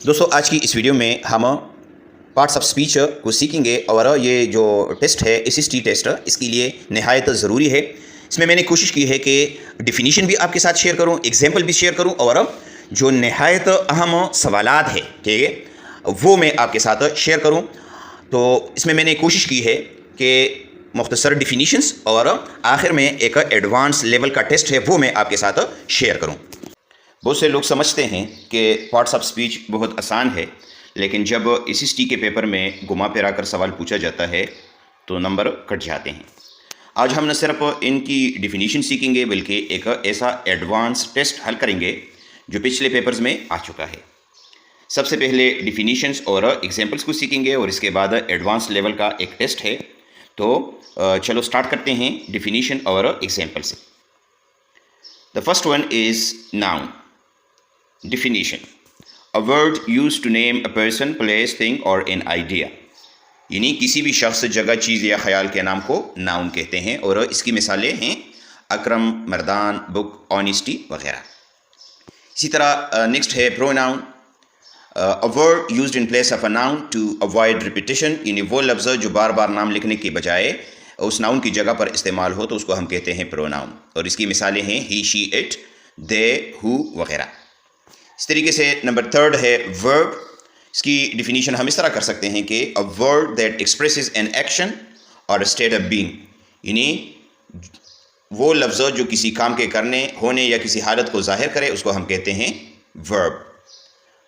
دوستو آج کی اس ویڈیو میں ہم پارٹس آف اسپیچ کو سیکھیں گے، اور یہ جو ٹیسٹ ہے SST ٹیسٹ اس کے لیے نہایت ضروری ہے۔ اس میں نے کوشش کی ہے کہ ڈیفینیشن بھی آپ کے ساتھ شیئر کروں، ایگزامپل بھی شیئر کروں، اور جو نہایت اہم سوالات ہیں ٹھیک ہے وہ میں آپ کے ساتھ شیئر کروں۔ تو اس میں نے کوشش کی ہے کہ مختصر ڈیفینیشنز اور آخر میں ایک ایڈوانس لیول کا ٹیسٹ ہے وہ میں آپ کے ساتھ شیئر کروں۔ بہت سے لوگ سمجھتے ہیں کہ پارٹس آف اسپیچ بہت آسان ہے، لیکن جب SST کے پیپر میں گھما پھرا کر سوال پوچھا جاتا ہے تو نمبر کٹ جاتے ہیں۔ آج ہم نہ صرف ان کی ڈیفینیشن سیکھیں گے بلکہ ایک ایسا ایڈوانس ٹیسٹ حل کریں گے جو پچھلے پیپرز میں آ چکا ہے۔ سب سے پہلے ڈیفینیشنز اور ایگزامپلس کو سیکھیں گے، اور اس کے بعد ایڈوانس لیول کا ایک ٹیسٹ ہے۔ تو چلو سٹارٹ کرتے ہیں ڈیفینیشن اور ایگزامپل سے۔ The first one is noun. Definition: a word used to name a person, place, thing or an idea. یعنی کسی بھی شخص، جگہ، چیز یا خیال کے نام کو ناؤن کہتے ہیں، اور اس کی مثالیں ہیں اکرم، مردان، بک، آنیسٹی وغیرہ۔ اسی طرح نیکسٹ ہے pronoun. A word used in place of a noun to avoid repetition. یعنی وہ لفظ جو بار بار نام لکھنے کے بجائے اس ناؤن کی جگہ پر استعمال ہو تو اس کو ہم کہتے ہیں پروناؤن، اور اس کی مثالیں ہیں ہی، شی، اٹ، دے، ہو وغیرہ۔ اس طریقے سے نمبر تھرڈ ہے verb. اس کی ڈیفینیشن ہم اس طرح کر سکتے ہیں کہ a word that expresses an action or a state of being. یعنی وہ لفظ جو کسی کام کے کرنے، ہونے یا کسی حالت کو ظاہر کرے اس کو ہم کہتے ہیں verb.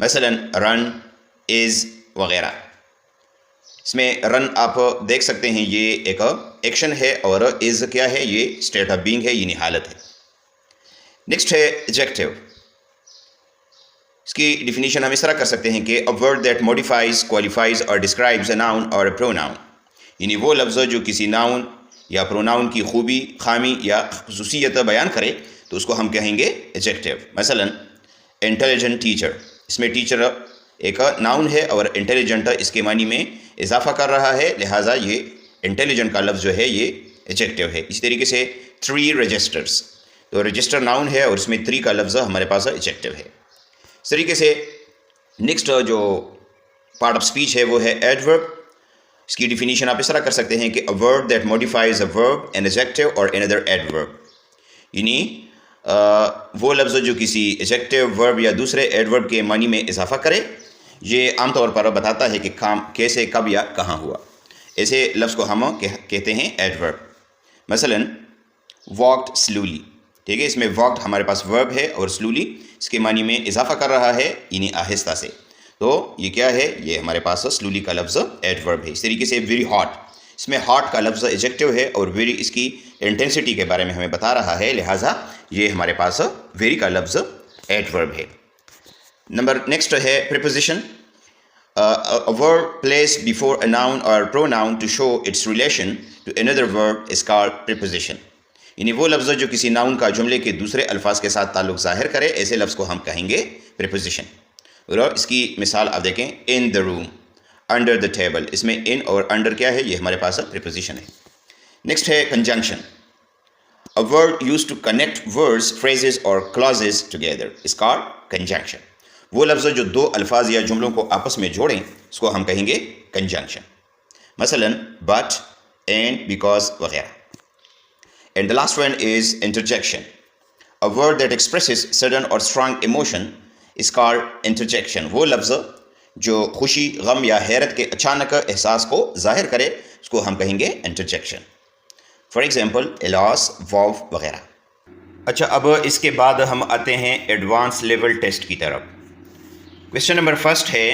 مثلا run، is وغیرہ۔ اس میں رن آپ دیکھ سکتے ہیں یہ ایک ایکشن ہے، اور از کیا ہے، یہ اسٹیٹ آف بینگ ہے، یعنی حالت ہے۔ نیکسٹ ہے ایڈجیکٹیو. اس کی ڈیفینیشن ہم اس طرح کر سکتے ہیں کہ a word that modifies, qualifies or describes a noun or a pronoun. یعنی وہ لفظ جو کسی ناؤن یا پروناؤن کی خوبی، خامی یا خصوصیت بیان کرے تو اس کو ہم کہیں گے ایڈجیکٹیو۔ مثلا انٹیلیجنٹ ٹیچر. اس میں ٹیچر ایک ناؤن ہے اور انٹیلیجنٹ اس کے معنی میں اضافہ کر رہا ہے، لہٰذا یہ انٹیلیجنٹ کا لفظ جو ہے یہ ایڈجیکٹیو ہے۔ اسی طریقے سے 3 رجسٹرز. تو رجسٹر ناؤن ہے اور اس میں 3 کا لفظ ہمارے پاس ایڈجیکٹیو ہے۔ اس طریقے سے نیکسٹ جو پارٹ آف اسپیچ ہے وہ ہے ایڈورب. اس کی ڈیفینیشن آپ اس طرح کر سکتے ہیں کہ a word that modifies a verb, an adjective or another adverb. یعنی وہ لفظ جو کسی ایڈجیکٹیو، ورب یا دوسرے ایڈورب کے معنی میں اضافہ کرے، یہ عام طور پر بتاتا ہے کہ کام کیسے، کب یا کہاں ہوا۔ ایسے لفظ کو ہم کہتے ہیں ایڈورب۔ مثلا walked slowly. ٹھیک ہے، اس میں walked ہمارے پاس ورب ہے اور slowly اس کے معنی میں اضافہ کر رہا ہے، یعنی آہستہ سے۔ تو یہ کیا ہے، یہ ہمارے پاس slowly کا لفظ ایڈورب ہے۔ اس طریقے سے very hot. اس میں hot کا لفظ ایڈجیکٹیو ہے اور very اس کی انٹینسٹی کے بارے میں ہمیں بتا رہا ہے، لہٰذا یہ ہمارے پاس very کا لفظ ایڈورب ہے۔ نمبر نیکسٹ ہے preposition. A word placed before a noun or pronoun to show its relation to another verb is called preposition. یعنی وہ لفظ جو کسی ناؤن کا جملے کے دوسرے الفاظ کے ساتھ تعلق ظاہر کرے، ایسے لفظ کو ہم کہیں گے preposition. اور اس کی مثال آپ دیکھیں in the room، under the table. اس میں in اور under کیا ہے، یہ ہمارے پاس preposition ہے۔ نیکسٹ ہے conjunction. A word used to connect words, phrases or clauses together is called conjunction. وہ لفظ جو 2 الفاظ یا جملوں کو آپس میں جوڑیں اس کو ہم کہیں گے conjunction. مثلا but، and، because وغیرہ۔ And the last one is interjection. A word that expresses sudden or strong emotion is called interjection. وہ لفظ جو خوشی، غم یا حیرت کے اچانک احساس کو ظاہر کرے اس کو ہم کہیں گے interjection. For example a loss، wow وغیرہ۔ اچھا، اب اس کے بعد ہم آتے ہیں ایڈوانس لیول ٹیسٹ کی طرف۔ کویشچن نمبر فرسٹ ہے،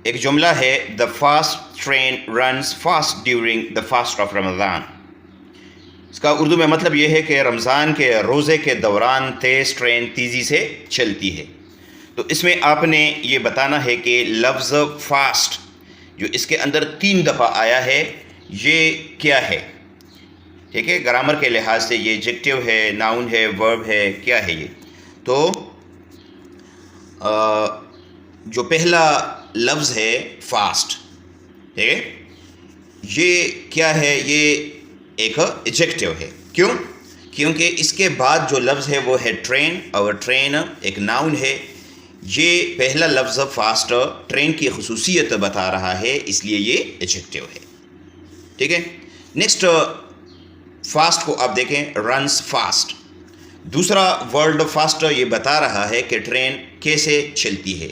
ایک جملہ ہے the fast train runs fast during the fast of Ramadan. اس کا اردو میں مطلب یہ ہے کہ رمضان کے روزے کے دوران تیز ٹرین تیزی سے چلتی ہے۔ تو اس میں آپ نے یہ بتانا ہے کہ لفظ فاسٹ جو اس کے اندر 3 دفعہ آیا ہے یہ کیا ہے۔ ٹھیک ہے، گرامر کے لحاظ سے یہ ایڈجیکٹیو ہے، ناؤن ہے، ورب ہے، کیا ہے یہ؟ تو جو پہلا لفظ ہے فاسٹ، ٹھیک ہے، یہ کیا ہے، یہ ایک ایڈجیکٹیو ہے۔ کیوں؟ کیونکہ اس کے بعد جو لفظ ہے وہ ہے ٹرین، اور ٹرین ایک ناؤن ہے، یہ پہلا لفظ فاسٹ ٹرین کی خصوصیت بتا رہا ہے، اس لیے یہ ایڈجیکٹو ہے. ٹھیک ہے. نیکسٹ فاسٹ کو آپ دیکھیں، رنس فاسٹ. دوسرا ورڈ فاسٹ یہ بتا رہا ہے کہ ٹرین کیسے چلتی ہے،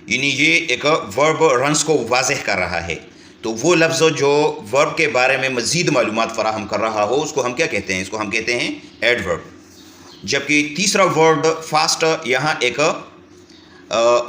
یعنی یہ ایک ورب رنس کو واضح کر رہا ہے. تو وہ لفظ جو ورب کے بارے میں مزید معلومات فراہم کر رہا ہو اس کو ہم کیا کہتے ہیں؟ اس کو ہم کہتے ہیں ایڈورب. جبکہ تیسرا ورڈ فاسٹ یہاں ایک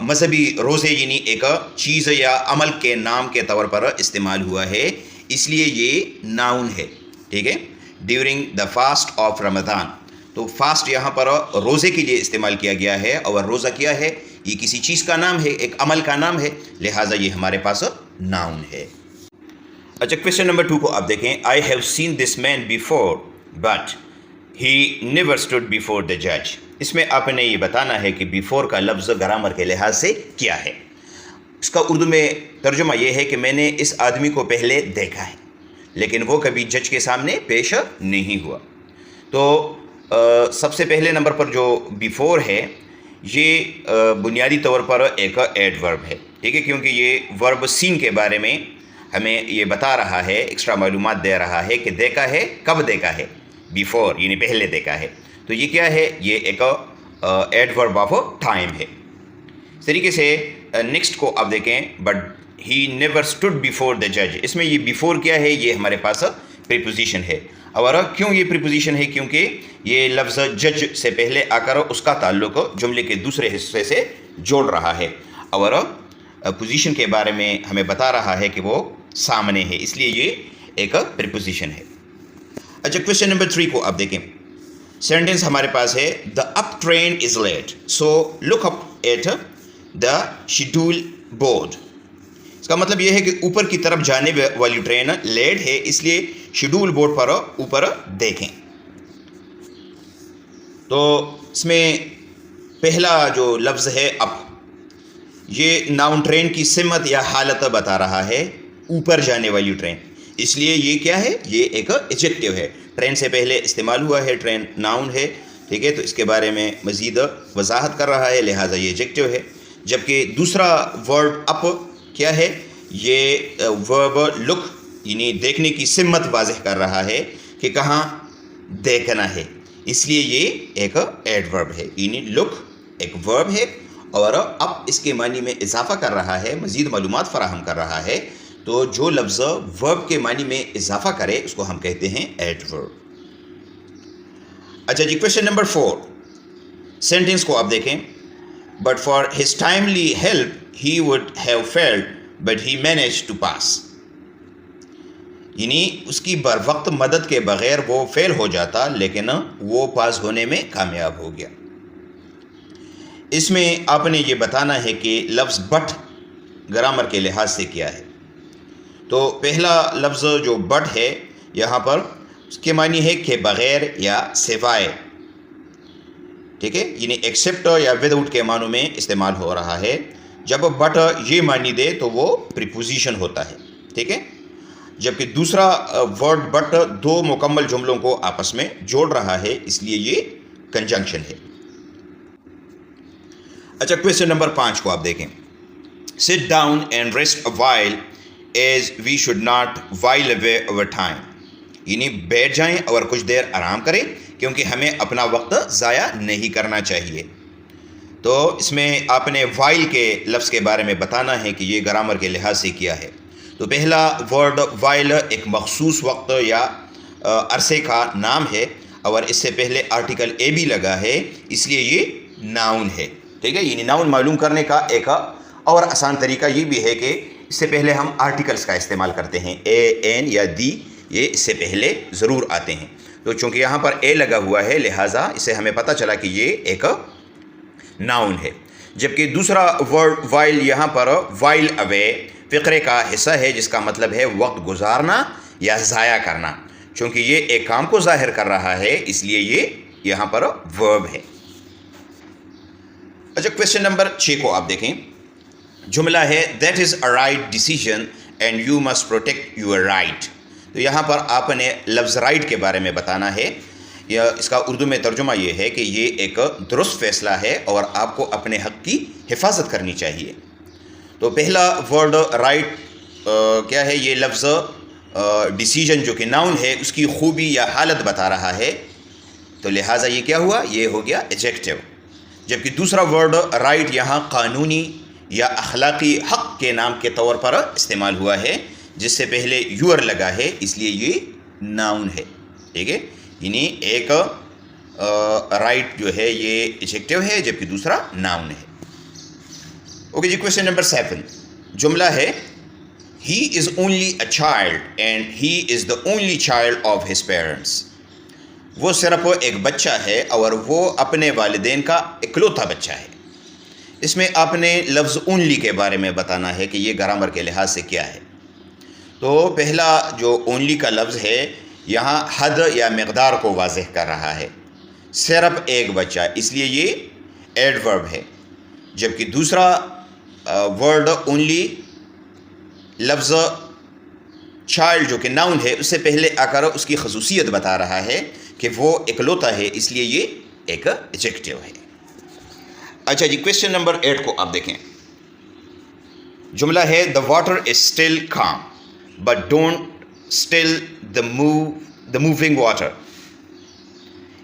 مذہبی روزے یعنی ایک چیز یا عمل کے نام کے طور پر استعمال ہوا ہے، اس لیے یہ ناؤن ہے. ٹھیک ہے. ڈیورنگ دا فاسٹ آف رمضان. تو فاسٹ یہاں پر روزے کے لیے استعمال کیا گیا ہے، اور روزہ کیا ہے؟ یہ کسی چیز کا نام ہے، ایک عمل کا نام ہے، لہٰذا یہ ہمارے پاس ناؤن ہے. اچھا، کویشچن نمبر 2 کو آپ دیکھیں. I have seen this man before but he never stood before the جج. اس میں آپ نے یہ بتانا ہے کہ بیفور کا لفظ گرامر کے لحاظ سے کیا ہے. اس کا اردو میں ترجمہ یہ ہے کہ میں نے اس آدمی کو پہلے دیکھا ہے لیکن وہ کبھی جج کے سامنے پیش نہیں ہوا. تو سب سے پہلے نمبر پر جو بیفور ہے یہ بنیادی طور پر ایک ایڈورب ہے. ٹھیک ہے. کیونکہ یہ ورب سین کے بارے میں ہمیں یہ بتا رہا ہے، ایکسٹرا معلومات دے رہا ہے کہ دیکھا ہے، کب دیکھا ہے؟ بیفور یعنی پہلے دیکھا ہے. تو یہ کیا ہے؟ یہ ایک ایڈورب آف ٹائم ہے. اس طریقے سے نیکسٹ کو آپ دیکھیں. But he never stood before the جج. اس میں یہ بیفور کیا ہے؟ یہ ہمارے پاس پریپوزیشن ہے. اور کیوں یہ پریپوزیشن ہے؟ کیونکہ یہ لفظ جج سے پہلے آ کر اس کا تعلق جملے کے دوسرے حصے سے جوڑ رہا ہے، اور پوزیشن کے بارے میں ہمیں بتا رہا ہے کہ وہ سامنے ہے، اس لیے یہ ایک پریپوزیشن ہے. اچھا، کویشچن نمبر 3 کو آپ دیکھیں. سینٹینس ہمارے پاس ہے the up train is late so look up at the schedule board. اس کا مطلب یہ ہے کہ اوپر کی طرف جانے والی ٹرین لیٹ ہے، اس لیے شیڈول بورڈ پر اوپر دیکھیں. تو اس میں پہلا جو لفظ ہے اپ، یہ ناؤن ٹرین کی سمت یا حالت بتا رہا ہے، اوپر جانے والی ٹرین، اس لیے یہ کیا ہے؟ یہ ایک ایڈجیکٹو ہے. ٹرین سے پہلے استعمال ہوا ہے، ٹرین ناؤن ہے. ٹھیک ہے. تو اس کے بارے میں مزید وضاحت کر رہا ہے، لہٰذا یہ ایڈجیکٹو ہے. جبکہ دوسرا ورڈ اپ کیا ہے؟ یہ ورب لک یعنی دیکھنے کی سمت واضح کر رہا ہے کہ کہاں دیکھنا ہے، اس لیے یہ ایک ایڈورب ہے. یعنی لک ایک ورب ہے اور اپ اس کے معنی میں اضافہ کر رہا ہے، مزید معلومات فراہم کر رہا ہے. تو جو لفظ ورب کے معنی میں اضافہ کرے اس کو ہم کہتے ہیں ایڈورب. اچھا جی، کویشچن نمبر 4. سینٹینس کو آپ دیکھیں. But for his timely help he would have failed but he manage to pass. یعنی اس کی بر وقت مدد کے بغیر وہ فیل ہو جاتا لیکن وہ پاس ہونے میں کامیاب ہو گیا. اس میں آپ نے یہ بتانا ہے کہ لفظ بٹ گرامر کے لحاظ سے کیا ہے. تو پہلا لفظ جو بٹ ہے یہاں پر اس کے معنی ہے کہ بغیر یا سوائے. ٹھیک ہے. یعنی ایکسیپٹ یا ود آؤٹ کے معنوں میں استعمال ہو رہا ہے. جب بٹ یہ معنی دے تو وہ پریپوزیشن ہوتا ہے. ٹھیک ہے. جبکہ دوسرا ورڈ بٹ دو مکمل جملوں کو آپس میں جوڑ رہا ہے، اس لیے یہ کنجنکشن ہے. اچھا، کویشچن نمبر 5 کو آپ دیکھیں. Sit down and rest a while as we should not while away our time. یعنی بیٹھ جائیں اور کچھ دیر آرام کریں کیونکہ ہمیں اپنا وقت ضائع نہیں کرنا چاہیے. تو اس میں آپ نے وائل کے لفظ کے بارے میں بتانا ہے کہ یہ گرامر کے لحاظ سے کیا ہے. تو پہلا ورڈ وائل ایک مخصوص وقت یا عرصے کا نام ہے اور اس سے پہلے آرٹیکل اے بھی لگا ہے، اس لیے یہ ناؤن ہے. ٹھیک ہے. یعنی ناؤن معلوم کرنے کا ایک اور آسان طریقہ یہ بھی ہے کہ اس سے پہلے ہم آرٹیکلس کا استعمال کرتے ہیں. اے، این یا دی یہ اس سے پہلے ضرور آتے ہیں. تو چونکہ یہاں پر اے لگا ہوا ہے لہٰذا اسے ہمیں پتہ چلا کہ یہ ایک ناؤن ہے. جبکہ دوسرا ورڈ وائل یہاں پر وائل اوے فقرے کا حصہ ہے جس کا مطلب ہے وقت گزارنا یا ضائع کرنا. چونکہ یہ ایک کام کو ظاہر کر رہا ہے اس لیے یہ یہاں پر ورب ہے. اچھا، کویشچن نمبر 6 کو آپ دیکھیں. جملہ ہے that is a right decision and you must protect your right. تو یہاں پر آپ نے لفظ رائٹ کے بارے میں بتانا ہے. یا اس کا اردو میں ترجمہ یہ ہے کہ یہ ایک درست فیصلہ ہے اور آپ کو اپنے حق کی حفاظت کرنی چاہیے۔ تو پہلا ورڈ رائٹ کیا ہے؟ یہ لفظ ڈیسیژن جو کہ ناؤن ہے اس کی خوبی یا حالت بتا رہا ہے، تو لہٰذا یہ کیا ہوا؟ یہ ہو گیا ایڈجیکٹیو۔ جبکہ دوسرا ورڈ رائٹ یہاں قانونی یا اخلاقی حق کے نام کے طور پر استعمال ہوا ہے، جس سے پہلے یور لگا ہے، اس لیے یہ ناؤن ہے، ٹھیک ہے؟ یعنی ایک رائٹ جو ہے یہ ایڈجیکٹیو ہے جبکہ دوسرا ناؤن ہے۔ اوکے جی، کویشچن نمبر 7 جملہ ہے he is only a child and he is the only child of his parents. وہ صرف ایک بچہ ہے اور وہ اپنے والدین کا اکلوتا بچہ ہے۔ اس میں آپ نے لفظ اونلی کے بارے میں بتانا ہے کہ یہ گرامر کے لحاظ سے کیا ہے۔ تو پہلا جو اونلی کا لفظ ہے یہاں حد یا مقدار کو واضح کر رہا ہے، صرف ایک بچہ، اس لیے یہ ایڈورب ہے۔ جبکہ دوسرا ورڈ اونلی لفظ چائلڈ جو کہ ناؤن ہے اس سے پہلے آ کر اس کی خصوصیت بتا رہا ہے کہ وہ اکلوتا ہے، اس لیے یہ ایک ایڈجیکٹیو ہے۔ اچھا جی، کویشچن نمبر 8 کو آپ دیکھیں۔ جملہ ہے the water is still calm but don't still the moving water.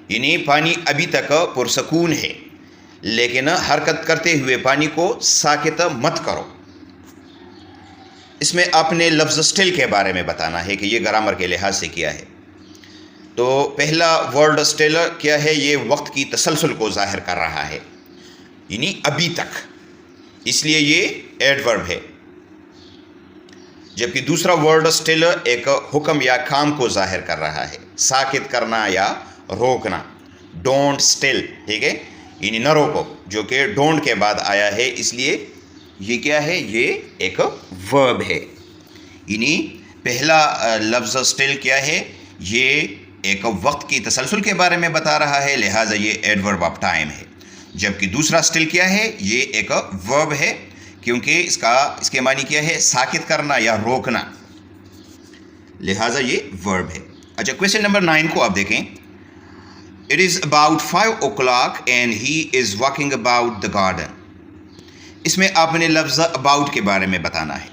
یعنی پانی ابھی تک پرسکون ہے لیکن حرکت کرتے ہوئے پانی کو ساکت مت کرو۔ اس میں آپ نے لفظ اسٹل کے بارے میں بتانا ہے کہ یہ گرامر کے لحاظ سے کیا ہے۔ تو پہلا ورڈ اسٹل کیا ہے؟ یہ وقت کی تسلسل کو ظاہر کر رہا ہے، یعنی ابھی تک، اس لیے یہ ایڈورب ہے۔ جبکہ دوسرا ورڈ اسٹل ایک حکم یا کام کو ظاہر کر رہا ہے، ساکت کرنا یا روکنا، ڈونٹ اسٹل، ٹھیک ہے؟ یعنی نہ روکو، جو کہ ڈونٹ کے بعد آیا ہے، اس لیے یہ کیا ہے؟ یہ ایک ورب ہے۔ یعنی پہلا لفظ اسٹل کیا ہے؟ یہ ایک وقت کی تسلسل کے بارے میں بتا رہا ہے، لہٰذا یہ ایڈورب آف ٹائم ہے۔ جبکہ دوسرا اسٹل کیا ہے؟ یہ ایک ورب ہے، کیونکہ اس کے معنی کیا ہے؟ ساکت کرنا یا روکنا، لہٰذا یہ ورب ہے۔ اچھا، کویشچن نمبر 9 کو آپ دیکھیں۔ It is about 5 o'clock and he is walking about the garden۔ اس میں آپ نے لفظ about کے بارے میں بتانا ہے۔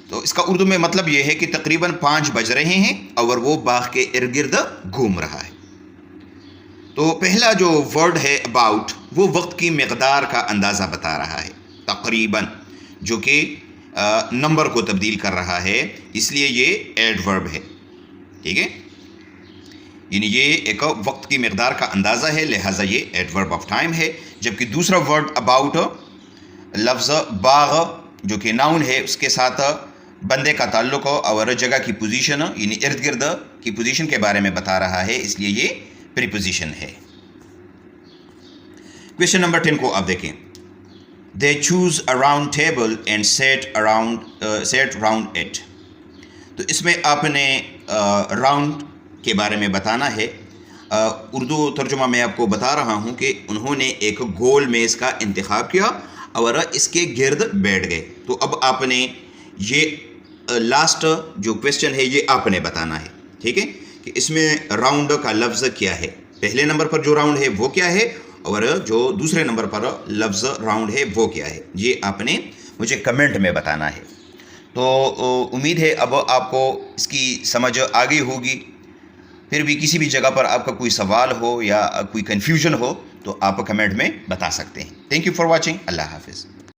تو اس کا اردو میں مطلب یہ ہے کہ تقریباً 5 بج رہے ہیں اور وہ باغ کے ارد گرد گھوم رہا ہے۔ تو پہلا جو ورڈ ہے about، وہ وقت کی مقدار کا اندازہ بتا رہا ہے، تقریباً، جو کہ نمبر کو تبدیل کر رہا ہے، اس لیے یہ ایڈورب ہے، ٹھیک ہے؟ یعنی یہ ایک وقت کی مقدار کا اندازہ ہے، لہٰذا یہ ایڈورب آف ٹائم ہے۔ جبکہ دوسرا ورڈ about لفظ باغ جو کہ ناؤن ہے اس کے ساتھ بندے کا تعلق اور جگہ کی پوزیشن، یعنی ارد گرد کی پوزیشن کے بارے میں بتا رہا ہے، اس لیے یہ پریپوزیشن ہے۔ کویشچن نمبر 10 کو آپ دیکھیں۔ They choose a round table and sat round it۔ تو اس میں آپ نے راؤنڈ کے بارے میں بتانا ہے۔ اردو ترجمہ میں آپ کو بتا رہا ہوں کہ انہوں نے ایک گول میز کا انتخاب کیا اور اس کے گرد بیٹھ گئے۔ تو اب آپ نے یہ لاسٹ جو کویشچن ہے یہ آپ نے بتانا ہے، ٹھیک ہے؟ کہ اس میں راؤنڈ کا لفظ کیا ہے، پہلے نمبر پر جو راؤنڈ ہے وہ کیا ہے، اور جو دوسرے نمبر پر لفظ راؤنڈ ہے وہ کیا ہے، یہ آپ نے مجھے کمنٹ میں بتانا ہے۔ تو امید ہے اب آپ کو اس کی سمجھ آ گئی ہوگی۔ پھر بھی کسی بھی جگہ پر آپ کا کوئی سوال ہو یا کوئی کنفیوژن ہو تو آپ کمنٹ میں بتا سکتے ہیں۔ Thank you for watching. اللہ حافظ۔